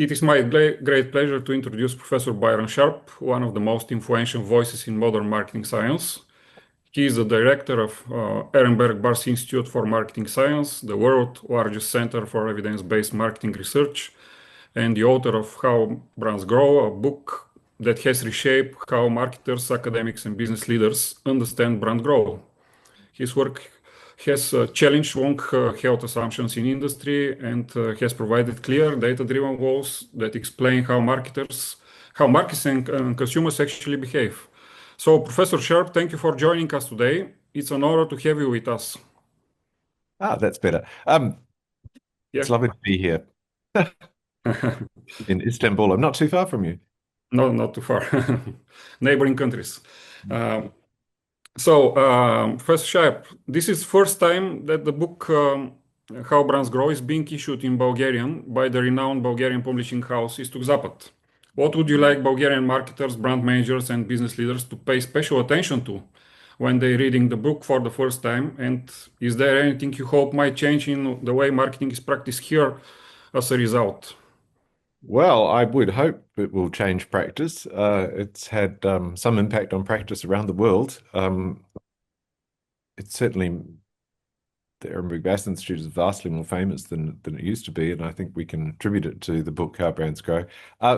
It is my great pleasure to introduce Professor Bayrън Шарп, one of the most influential voices in modern marketing science. He is the director of Ehrenberg Bars Institute for Marketing Science, the world's largest center for evidence-based marketing research, and the author of How Brands Grow, a book that has reshaped how marketers, academics, and business leaders understand brand growth. His work has challenged long-held assumptions in industry and has provided clear data-driven goals that explain how markets and consumers actually behave. So, Professor Sharp, thank you for joining us today. It's an honor to have you with us. Ah, that's better. It's lovely to be here in Istanbul. I'm not too far from you. No, not too far. Neighboring countries. Professor Sharp, this is first time that the book How Brands Grow is being issued in Bulgarian by the renowned Bulgarian publishing house Istok Zapad. What would you like Bulgarian marketers, brand managers, and business leaders to pay special attention to when they're reading the book for the first time? And is there anything you hope might change in the way marketing is practiced here as a result? Well, I would hope it will change practice. It's had some impact on practice around the world. It's certainly the Ehrenberg Bass Institute is vastly more famous than it used to be, and I think we can attribute it to the book How Brands Grow.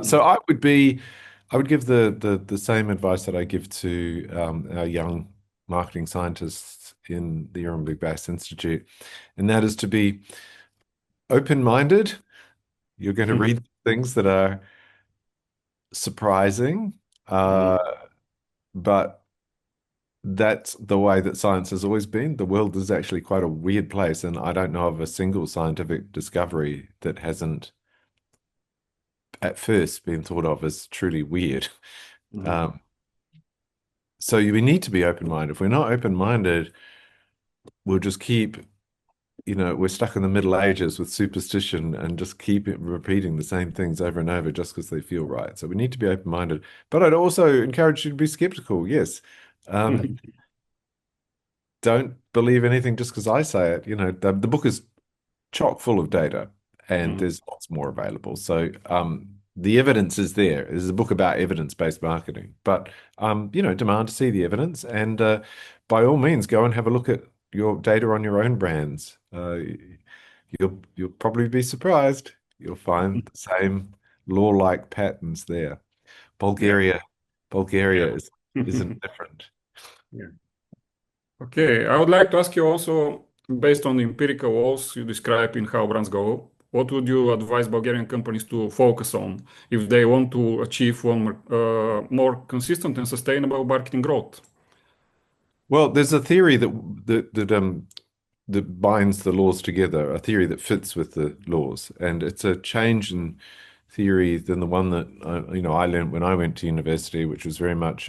So I would give the same advice that I give to our young marketing scientists in the Ehrenberg Bass Institute, and that is to be open-minded. You're going to read things that are surprising, but that's the way that science has always been. The world is actually quite a weird place, and I don't know of a single scientific discovery that hasn't at first been thought of as truly weird. So we need to be open-minded. If we're not open-minded, we'll just keep, we're stuck in the Middle Ages with superstition and just keep repeating the same things over and over just because they feel right. So we need to be open-minded. But I'd also encourage you to be skeptical. Yes. Don't believe anything just because I say it. The book is chock full of data and there's lots more available. So the evidence is there. This is a book about evidence-based marketing. But, demand to see the evidence and by all means, go and have a look at your data on your own brands. You'll probably be surprised. You'll find the same law-like patterns there. Bulgaria isn't different. Yeah. Okay, I would like to ask you also, based on the empirical goals you describe in How Brands Go, what would you advise Bulgarian companies to focus on if they want to achieve more consistent and sustainable marketing growth? Well, there's a theory that binds the laws together, a theory that fits with the laws, and it's a change in theory than the one that I learned when I went to university, which was very much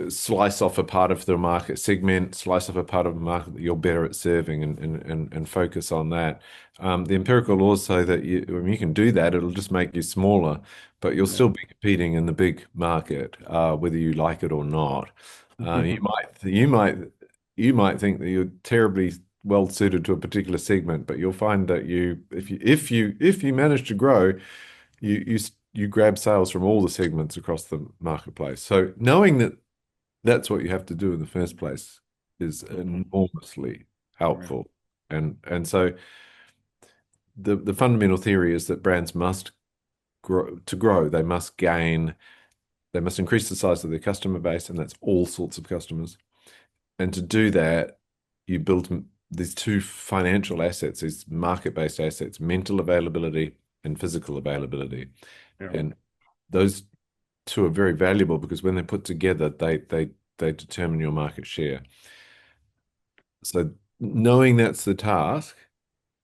slice off a part of the market segment, slice off a part of the market that you're better at serving, and focus on that. The empirical laws say that when you can do that, it'll just make you smaller, but you'll still be competing in the big market, whether you like it or not. You might think that you're terribly well suited to a particular segment, but you'll find that if you manage to grow, you grab sales from all the segments across the marketplace. So knowing that that's what you have to do in the first place is enormously helpful. And so the fundamental theory is that brands must grow. To grow, they must increase the size of their customer base, and that's all sorts of customers. And to do that, you build these two financial assets, these market-based assets, mental availability and physical availability. Yeah. And those two are very valuable because when they're put together, they determine your market share. So knowing that's the task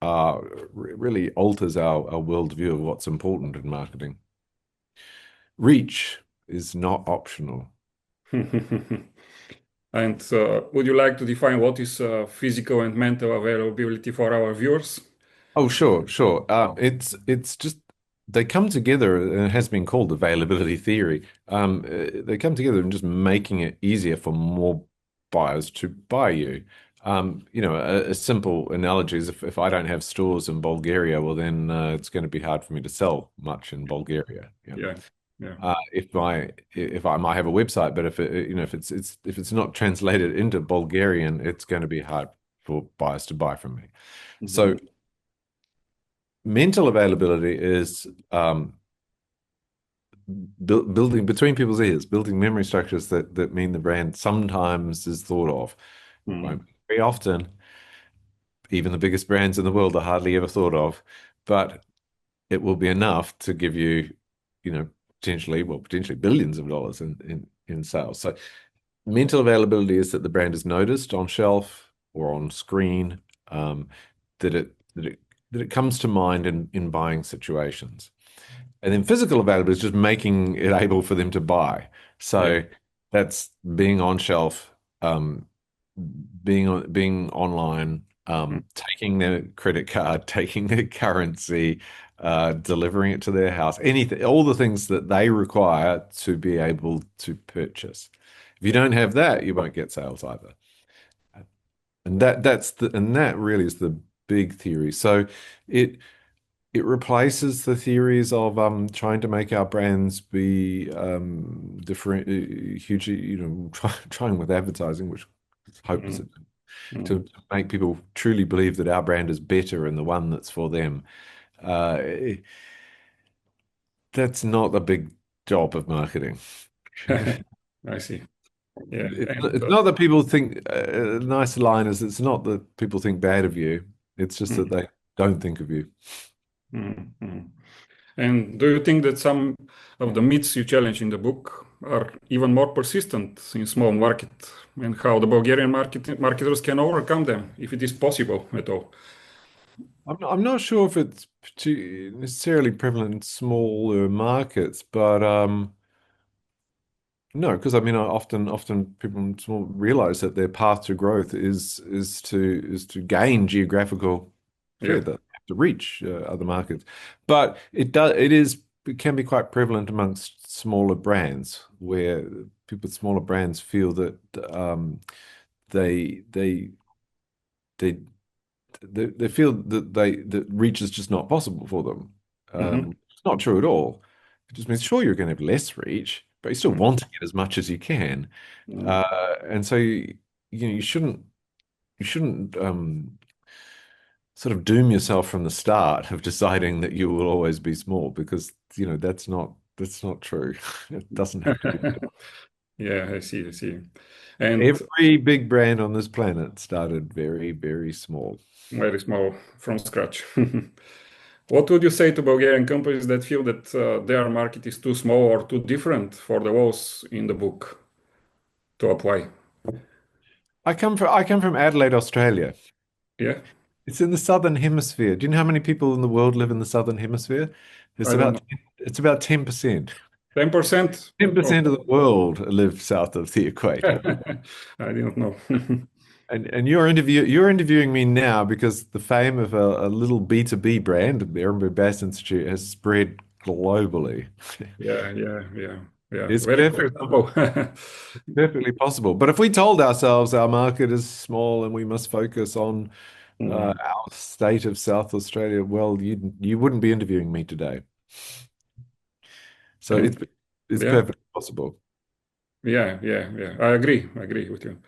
really alters our worldview of what's important in marketing. Reach is not optional. And would you like to define what is physical and mental availability for our viewers? Oh, sure. It's just they come together, and it has been called availability theory. They come together and just making it easier for more buyers to buy you. A simple analogy is if I don't have stores in Bulgaria, well, then it's going to be hard for me to sell much in Bulgaria. Yeah, yeah. If I might have a website, but if it's not translated into Bulgarian, it's going to be hard for buyers to buy from me. So mental availability is building between people's ears, building memory structures that mean the brand sometimes is thought of. Won't be very often. Even the biggest brands in the world are hardly ever thought of, but it will be enough to give you, potentially billions of dollars in sales. So mental availability is that the brand is noticed on shelf or on screen, that it comes to mind in buying situations. And then physical availability is just making it able for them to buy. So that's being on shelf, being online, taking their credit card, taking their currency, delivering it to their house, anything, all the things that they require to be able to purchase. If you don't have that, you won't get sales either. And that really is the big theory. So it replaces the theories of trying to make our brands be different, hugely, trying with advertising, which is hopeless to make people truly believe that our brand is better and the one that's for them. That's not a big job of marketing. I see. Yeah. It's not that people think, a nice line is, it's not that people think bad of you. It's just that they don't think of you. And do you think that some of the myths you challenge in the book are even more persistent in small market, and how the Bulgarian marketers can overcome them, if it is possible at all? I'm not sure if it's necessarily prevalent in smaller markets, but no, because I mean, often people realize that their path to growth is to gain geographical spread, that have to reach other markets. But it can be quite prevalent amongst smaller brands, where people with smaller brands feel that they feel that reach is just not possible for them. It's not true at all. It just means, sure, you're going to have less reach, but you still want to get as much as you can. And so you shouldn't sort of doom yourself from the start of deciding that you will always be small, because that's not true. It doesn't have to be. Yeah, I see. And every big brand on this planet started very, very small. Very small, from scratch. What would you say to Bulgarian companies that feel that their market is too small or too different for the roles in the book to apply? I come from Adelaide, Australia. Yeah, It's in the Southern Hemisphere. Do you know how many people in the world live in the Southern Hemisphere? I don't know. It's about 10%. 10%? 10% of the world live south of the equator. I didn't know. And you're interviewing me now because the fame of a little B2B brand, the Ehrenberg Bass Institute, has spread globally. Yeah. It's Very good example. perfectly possible. But if we told ourselves our market is small and we must focus on our state of South Australia, well, you wouldn't be interviewing me today. So it's perfectly possible. Yeah. I agree with you.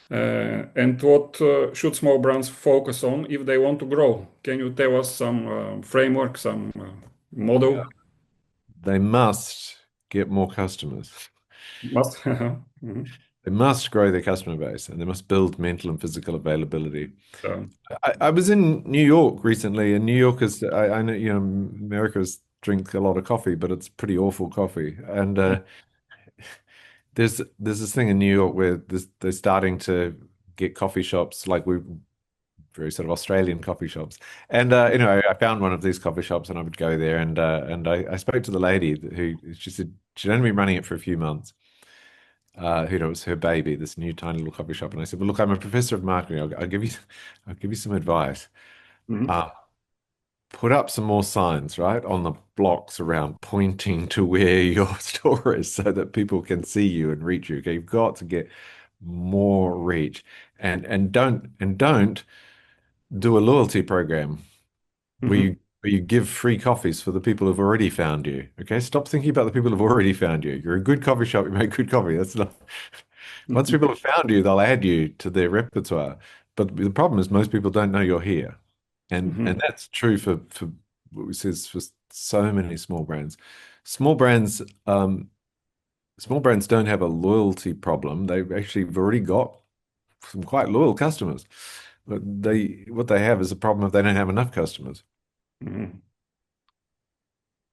And what should small brands focus on if they want to grow? Can you tell us some framework, some model? They must get more customers. Must. They must grow their customer base, and they must build mental and physical availability. So, I was in New York recently, and New York is, I know, Americans drink a lot of coffee, but it's pretty awful coffee. And there's this thing in New York where they're starting to get coffee shops like very sort of Australian coffee shops. And I found one of these coffee shops, and I would go there, and I spoke to the lady who she said she'd only been running it for a few months. It was her baby, this new tiny little coffee shop, and I said, "Well, look, I'm a professor of marketing. I'll give you some advice. Put up some more signs, right, on the blocks around, pointing to where your store is, so that people can see you and reach you. Okay, you've got to get more reach, and don't do a loyalty program where Mm-hmm. you give free coffees for the people who've already found you. Okay, stop thinking about the people who've already found you. You're a good coffee shop. You make good coffee. That's not. Once people have found you, they'll add you to their repertoire. But the problem is most people don't know you're here, and Mm-hmm. that's true for what we says for so many small brands. Small brands, small brands don't have a loyalty problem. They've actually already got some quite loyal customers. But what they have is a problem if they don't have enough customers. Mm-hmm.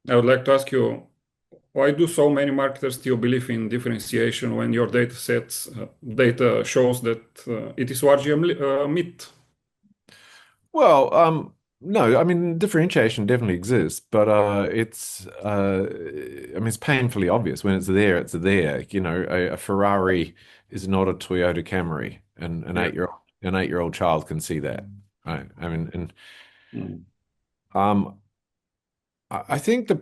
I would like to ask you, why do so many marketers still believe in differentiation when your data shows that it is largely a myth? Well, no, I mean differentiation definitely exists, but I mean it's painfully obvious when it's there, it's there. You know, a Ferrari is not a Toyota Camry, and Yeah. an 8-year-old child can see that, right? I mean, and Mm. um, I think the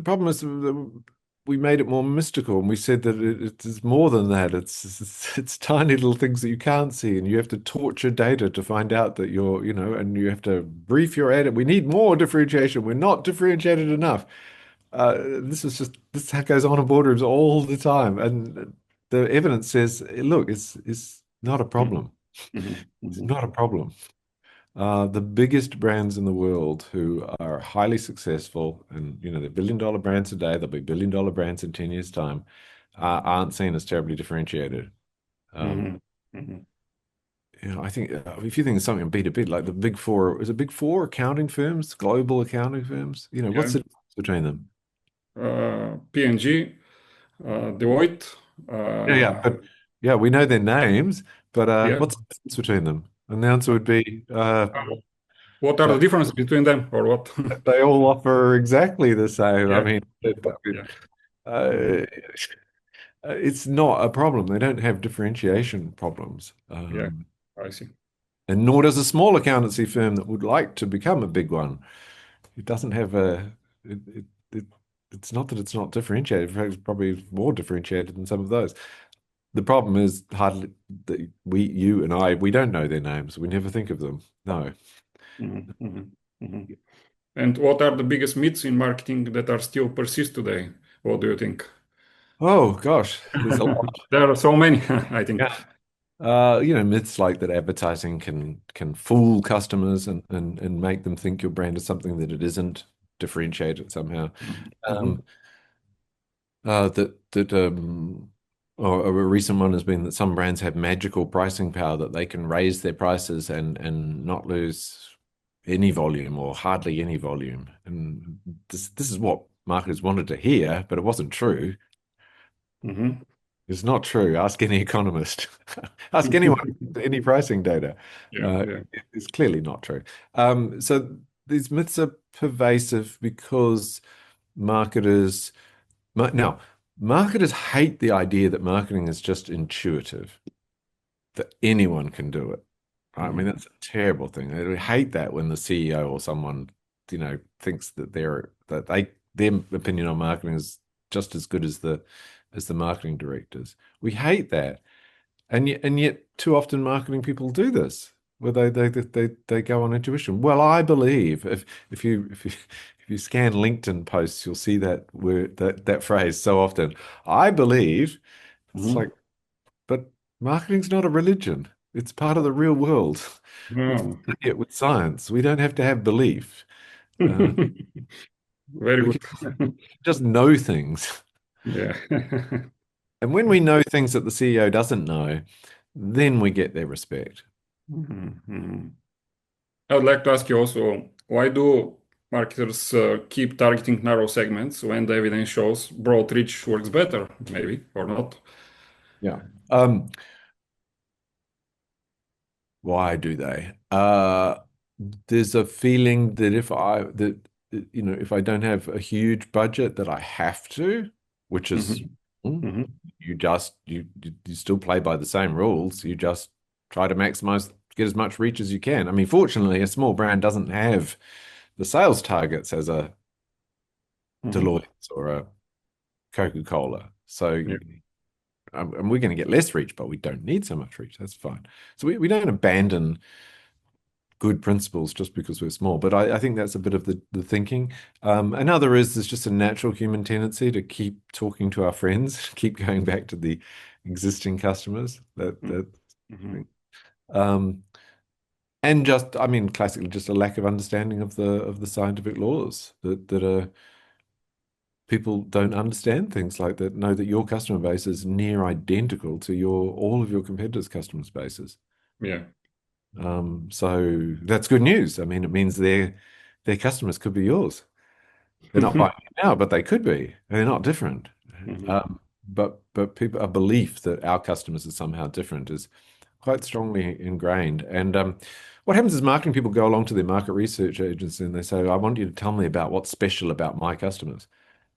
problem is that we made it more mystical, and we said that it's more than that. It's tiny little things that you can't see, and you have to torture data to find out that you're, you know, and you have to brief your ad. We need more differentiation. We're not differentiated enough. This goes on in boardrooms all the time, and the evidence says, look, it's not a Mm. problem. Mhm. It's Mhm. not a problem. The biggest brands in the world who are highly successful, and you know, they're billion-dollar brands today, they'll be billion-dollar brands in 10 years' time, aren't seen as terribly differentiated. Um, Mhm. Mhm. you know, I think if you think of something B2B, like the big four, is it big four accounting firms, global accounting firms? You know, what's Yeah. the difference between them? P&G, Deloitte. Yeah, yeah, but yeah, we know their names, but Yeah. what's the difference between them? And the answer would be Uh, what are the that differences between them, or what? they all offer exactly the same. I Yeah. mean, Yeah. uh, Mhm. it's not a problem. They don't have differentiation problems. Yeah. I see. And nor does a small accountancy firm that would like to become a big one. It doesn't have it, it's not that it's not differentiated. In fact, it's probably more differentiated than some of those. The problem is hardly that you and I, we don't know their names. We never think of them. No. Mhm. Mhm. Mhm. And what are the biggest myths in marketing that are still persist today? What do you think? Oh gosh, there's a lot. There are so many, I think. Yeah. You know, myths like that advertising can fool customers and make them think your brand is something that it isn't, differentiate it somehow. Mhm. Um, or a recent one has been that some brands have magical pricing power that they can raise their prices and not lose any volume or hardly any volume. And this is what marketers wanted to hear, but it wasn't true. Mhm. It's not true. Ask any economist. Ask anyone with any pricing data. Yeah, yeah. It's clearly not true. So these myths are pervasive because marketers, now, marketers hate the idea that marketing is just intuitive, that anyone can do it. I mean, Mhm. that's a terrible thing. They hate that when the CEO or someone, you know, thinks that their opinion on marketing is just as good as the marketing directors. We hate that. And yet too often marketing people do this, where they go on intuition. Well, I believe if you scan LinkedIn posts, you'll see that word that phrase so often. I believe. It's Mhm. like, but marketing's not a religion. It's part of the real world. We can Oh. study it with science. We don't have to have belief. Uh, Very we good. can just know things. Yeah. And when we know things that the CEO doesn't know, then we get their respect. Mhm. Mhm. I would like to ask you also, why do marketers keep targeting narrow segments when the evidence shows broad reach works better, maybe, or not? Yeah. Um, why do they? There's a feeling that if I don't have a huge budget that I have to, which is Mhm. mm, Mhm. you still play by the same rules. You just try to maximize, get as much reach as you can. I mean, fortunately, a small brand doesn't have the sales targets as a Mhm. Deloitte or a Coca-Cola. So Yeah. and we're going to get less reach, but we don't need so much reach. That's fine. So we don't abandon good principles just because we're small. But I think that's a bit of the thinking. Another is there's just a natural human tendency to keep talking to our friends, keep going back to the existing customers. Mhm. And just, I mean, classically, just a lack of understanding of the scientific laws that people don't understand things like that. Know that your customer base is near identical to all of your competitors' customer bases. Yeah. So that's good news. I mean, it means their customers could be yours. They're not buying it now, but they could be. They're not different. Mhm. But people, a belief that our customers are somehow different is quite strongly ingrained. And what happens is marketing people go along to their market research agency and they say, I want you to tell me about what's special about my customers.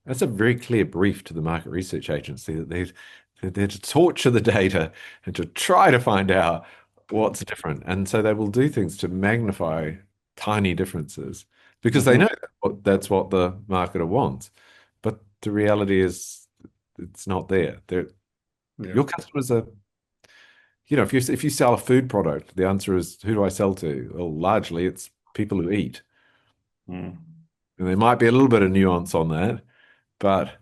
That's a very clear brief to the market research agency that they're to torture the data and to try to find out what's different. And so they will do things to magnify tiny differences because they Mhm. know that's what the marketer wants. But the reality is it's not there. Yeah. Your customers are, if you sell a food product, the answer is who do I sell to? Well, largely it's people who eat. Mm. And there might be a little bit of nuance on that, but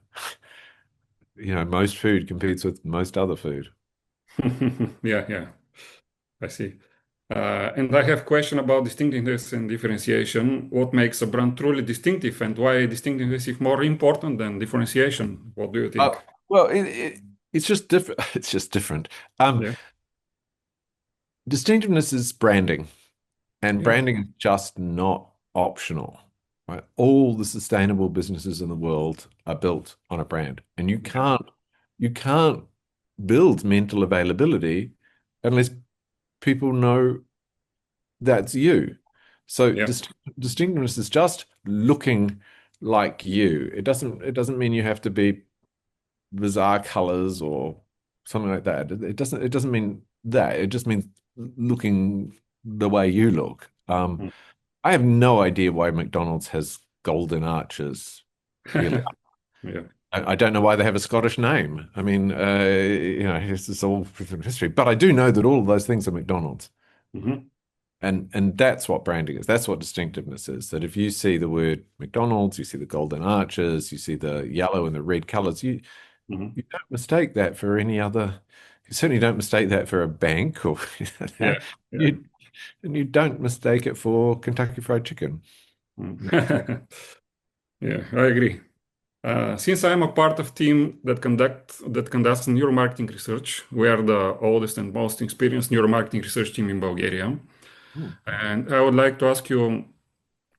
most food competes with most other food. Yeah, yeah, I see. And I have a question about distinctiveness and differentiation. What makes a brand truly distinctive, and why distinctiveness is more important than differentiation? What do you think? Well, it's just different. It's just different. Yeah, Distinctiveness is branding, and yeah, branding is just not optional, right? All the sustainable businesses in the world are built on a brand, and you can't build mental availability unless people know that's you. So yeah. distinctiveness is just looking like you. It doesn't mean you have to be bizarre colors or something like that. It doesn't mean that. It just means looking the way you look. Mm. I have no idea why McDonald's has golden arches, really. Yeah. I don't know why they have a Scottish name. I mean, this is all from history. But I do know that all of those things are McDonald's. Mhm. And that's what branding is. That's what distinctiveness is. That if you see the word McDonald's, you see the golden arches, you see the yellow and the red colors, you Mhm. you don't mistake that for any other. You certainly don't mistake that for a bank or Yeah, yeah. you and you don't mistake it for Kentucky Fried Chicken. Mm. Yeah, I agree. Since I'm a part of team that conducts neuromarketing research, we are the oldest and most experienced neuromarketing research team in Bulgaria. Hmm. And I would like to ask you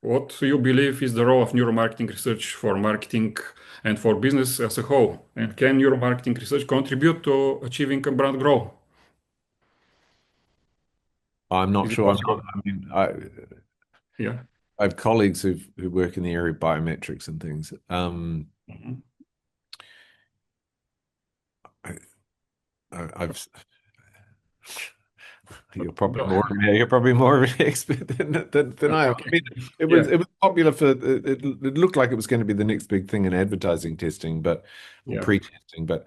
what you believe is the role of neuromarketing research for marketing and for business as a whole. And can neuromarketing research contribute to achieving a brand growth? I'm not Is it sure. possible? I mean, Yeah. I have colleagues who work in the area of biometrics and things. Mhm. I, I've You're probably Go. more yeah, you're probably more of an expert than I am. I Okay. mean, it was Yeah. it was popular for it looked like it was going to be the next big thing in advertising testing, but or Yeah. pre-testing, but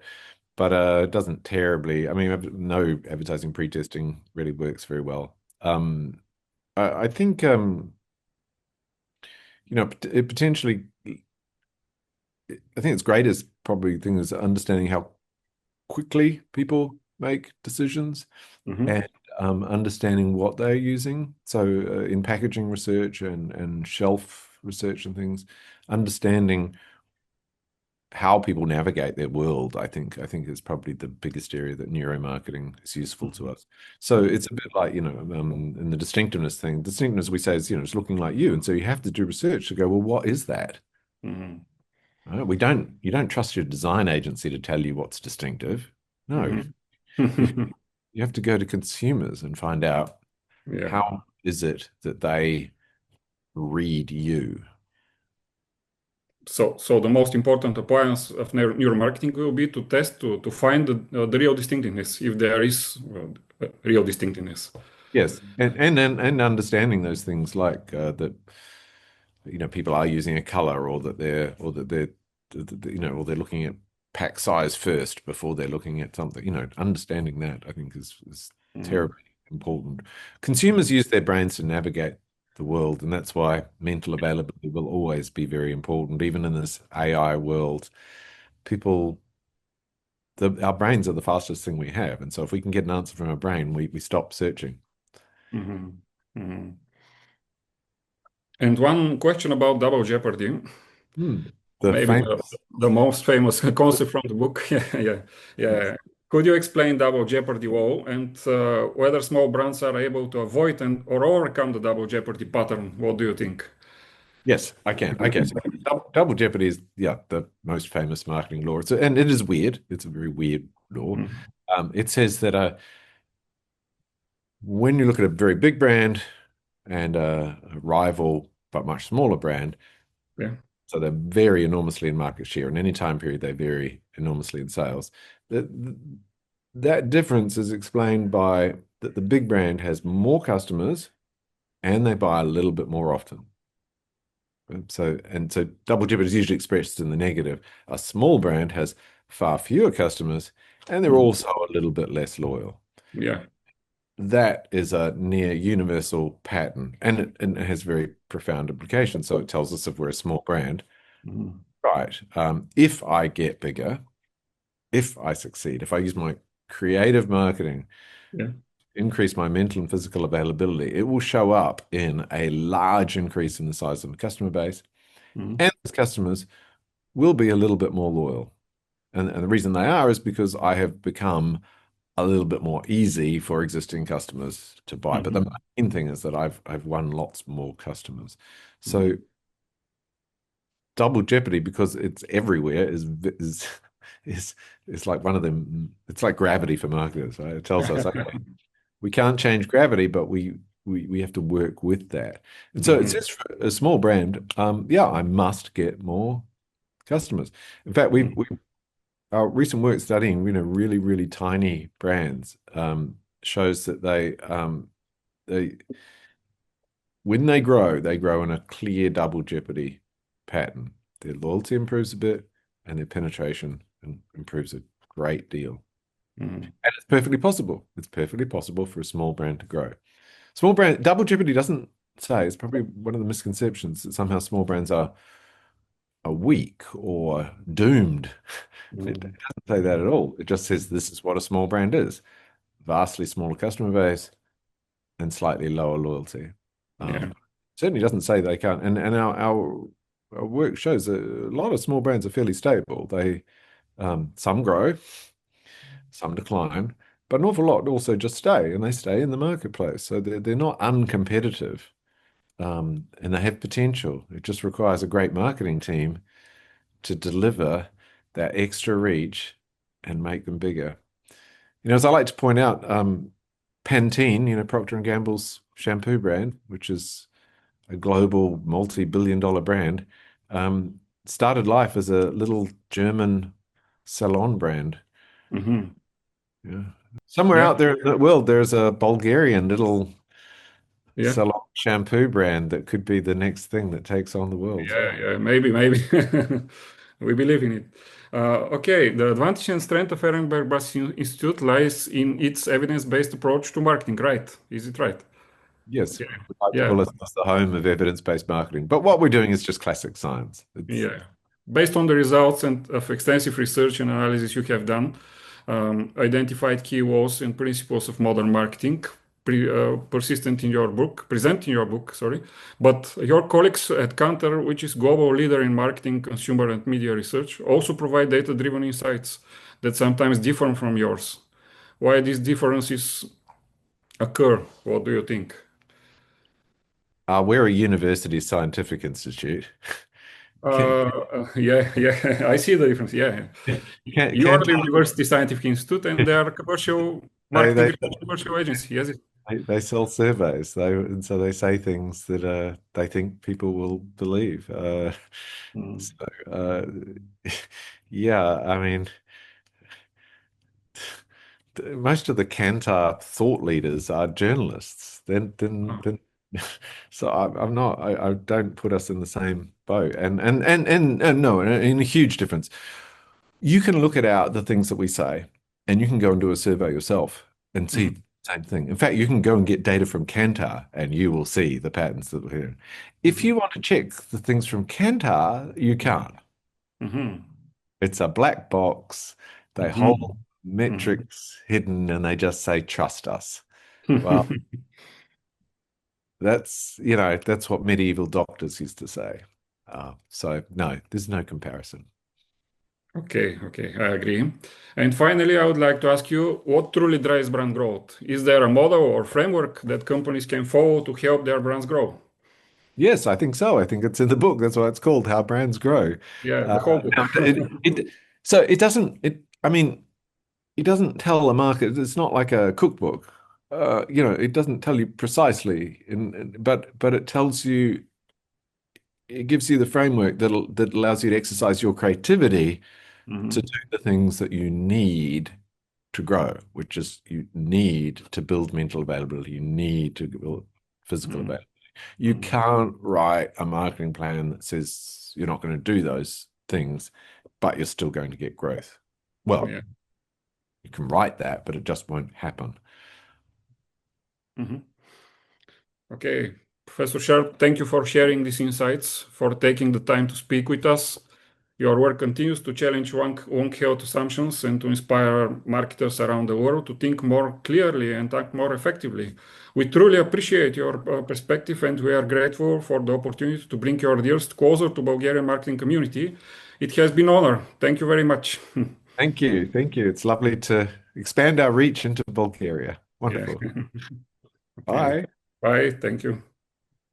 it doesn't terribly. I mean, no advertising pre-testing really works very well. I think it potentially. I think its greatest probably thing is understanding how quickly people make decisions Mhm. and understanding what they're using. So in packaging research and shelf research and things, understanding how people navigate their world, I think is probably the biggest area that neuromarketing is useful to Mhm. us. So Mhm. it's a bit like, in the distinctiveness thing, distinctiveness we say is, it's looking like you. And so you have to do research to go, well, what is that? Mhm. Right? You don't trust your design agency to tell you what's distinctive. No, Mhm. you, you have to go to consumers and find out Yeah. how is it that they read you. So the most important appliance of neuromarketing will be to test to find the real distinctiveness, if there is real distinctiveness. Yes, and understanding those things like that, people are using a color or that they're or they're looking at pack size first before they're looking at something. Understanding that I think is terribly important. Consumers use their brains to navigate the world, and that's why mental availability will always be very important, even in this AI world. Our brains are the fastest thing we have, and so if we can get an answer from our brain, we stop searching. And one question about double jeopardy. The Maybe famous the most famous concept from the book. Yeah. Could you explain double jeopardy law and whether small brands are able to avoid or overcome the double jeopardy pattern? What do you think? Yes, I can. Okay, so double jeopardy is the most famous marketing law. And it is weird. It's a very weird law. It says that when you look at a very big brand and a rival but much smaller brand, so they vary enormously in market share. In any time period, they vary enormously in sales. That difference is explained by that the big brand has more customers and they buy a little bit more often. So double jeopardy is usually expressed in the negative. A small brand has far fewer customers and they're also a little bit less loyal. Yeah. That is a near universal pattern, and it has very profound implications. So it tells us if we're a small brand, right? If I get bigger, if I succeed, if I use my creative marketing, increase my mental and physical availability, it will show up in a large increase in the size of the customer base, and those customers will be a little bit more loyal. And the reason they are is because I have become a little bit more easy for existing customers to buy. But the main thing is that I've won lots more customers. So double jeopardy, because it's everywhere, is like one of them. It's like gravity for marketers, right? It tells us, okay, we can't change gravity, but we have to work with that. And so it says for a small brand, I must get more customers. In fact, our recent work studying, really, really tiny brands shows that they when they grow in a clear double jeopardy pattern. Their loyalty improves a bit, and their penetration improves a great deal. And it's perfectly possible. It's perfectly possible for a small brand to grow. Small brand double jeopardy doesn't say, it's probably one of the misconceptions that somehow small brands are weak or doomed. It doesn't say that at all. It just says this is what a small brand is: vastly smaller customer base and slightly lower loyalty. Certainly doesn't say they can't. And our work shows that a lot of small brands are fairly stable. They some grow, some decline, but an awful lot also just stay, and they stay in the marketplace. So they're not uncompetitive, and they have potential. It just requires a great marketing team to deliver that extra reach and make them bigger. As I like to point out, Pantene, Procter & Gamble's shampoo brand, which is a global multi-billion-dollar brand, started life as a little German salon brand. Somewhere out there in the world, there's a Bulgarian little salon shampoo brand that could be the next thing that takes on the world. Maybe. We believe in it. Okay, the advantage and strength of Ehrenberg Bass Institute lies in its evidence-based approach to marketing, right? Is it right? Yes, we like to call it the home of evidence-based marketing. But what we're doing is just classic science. Based on the results of extensive research and analysis you have done, identified key laws and principles of modern marketing, present in your book, but your colleagues at Kantar, which is global leader in marketing, consumer and media research, also provide data-driven insights that sometimes differ from yours. Why these differences occur? What do you think? We're a university scientific institute. I see the difference. You are the University Scientific Institute, and they are a commercial marketing commercial agency. Yes, they sell surveys, and so they say things that they think people will believe. I mean, most of the Kantar thought leaders are journalists. So I'm not. I don't put us in the same boat. And no, and a huge difference. you can look at the things that we say, and you can go and do a survey yourself and see the same thing. In fact, you can go and get data from Kantar, and you will see the patterns that we're hearing. If you want to check the things from Kantar, you can't. Mm-hmm. It's a black box. They hold metrics hidden, and they just say, "Trust us." Well, that's what medieval doctors used to say. So no, there's no comparison. Okay, I agree. And finally, I would like to ask you, what truly drives brand growth? Is there a model or framework that companies can follow to help their brands grow? Yes, I think so. I think it's in the book. That's why it's called How Brands Grow. Yeah, the whole book. Now, so it doesn't, I mean, it doesn't tell a market. It's not like a cookbook. It doesn't tell you precisely, but it tells you, it gives you the framework that allows you to exercise your creativity to do the things that you need to grow, which is you need to build mental availability, you need to build physical availability. You can't write a marketing plan that says you're not going to do those things, but you're still going to get growth. Well, Yeah. you can write that, but it just won't happen. Okay, Professor Sharp, thank you for sharing these insights, for taking the time to speak with us. Your work continues to challenge long-held assumptions and to inspire marketers around the world to think more clearly and act more effectively. We truly appreciate your perspective, and we are grateful for the opportunity to bring your ideas closer to Bulgarian marketing community. It has been an honor. Thank you very much. Thank you. Thank you. It's lovely to expand our reach into Bulgaria. Wonderful. Yeah. Okay. Bye. Bye. Thank you.